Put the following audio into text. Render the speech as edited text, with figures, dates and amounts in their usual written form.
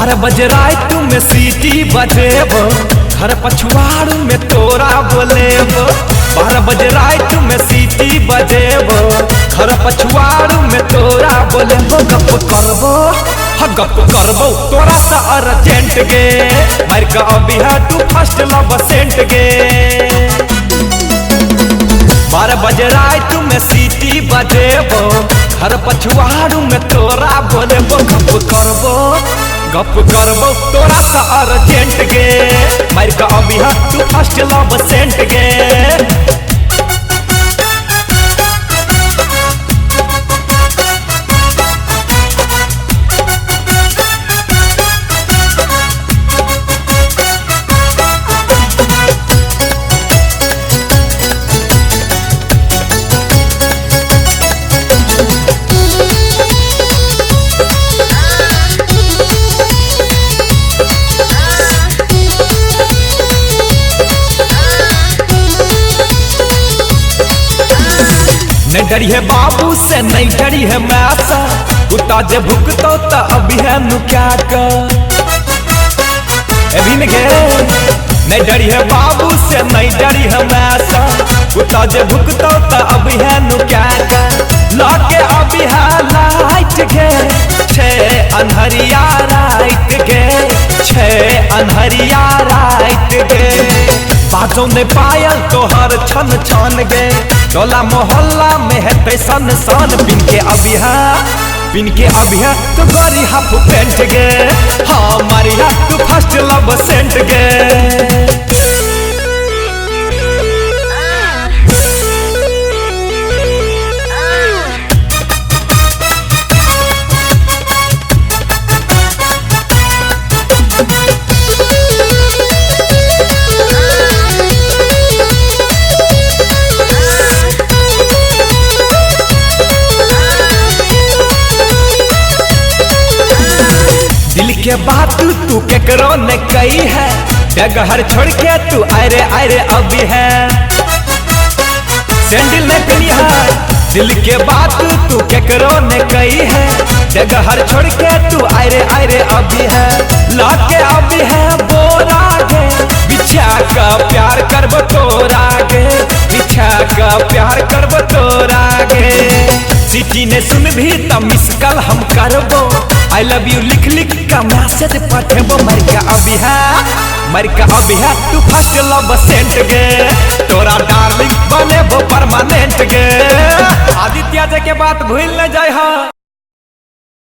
12 बजे रात में सीटी बजेब, घर पछुआड़ में तोरा बोलेब। 12 बजे रात में सीटी बजेब, घर पछुआड़ में तोरा बोलेब। गप करबो गप करबो तोरा सा अर्जेंट गे, मार के अभी है तू फर्स्ट लव सेंट गे। 12 बजे रात में सीटी बजेब, घर पछुआड़ में तोरा बोलेब। गप करबो तोरा सा अर्जेंट गे, मार के अभी है तू फर्स्ट लव सेंट गे। नहीं डरी है बाबू से, नहीं डरी है मैं सा, कुत्ता जे भुगतो तो अभी है नु क्या कर। अभी में गे नहीं डरी है बाबू से, नहीं डरी है मैं सा, कुत्ता जे भुगतो तो अभी है नु क्या कर। लाके अभी है लाइट गे, छे अनहरिया राइट गे, छे अनहरिया राइट गे। बाजो ने पायल तो हर छन छन गे, टोला मोहल्ला में है पैसन सन। पिन के अभी है तू गोरी हाफ पेंट गे, हाँ मारी है तू फर्स्ट लव सेंट गे। दिल के बात तू केकरो ने कही है, डगहर छोड़ के तू आरे आरे अभी है। सैंडल ने कही है, दिल के बात तू केकरो ने कही है, डगहर छोड़ के तू आरे आरे अभी है। लाके अभी है बोरा गे, बिछा का प्यार करब तोरा गे, बिछा का प्यार करब तोरा गे। सिटी ने सुन भी त मिस कल हम करबो, आई लव यू लिख लिख का मैसेज पठेबो। मर के अभी है तू फर्स्ट लव सेंट गे, तोरा डार्लिंग बनेबो परमानेंट गे। आदित्य जी के बात भूल न जाए।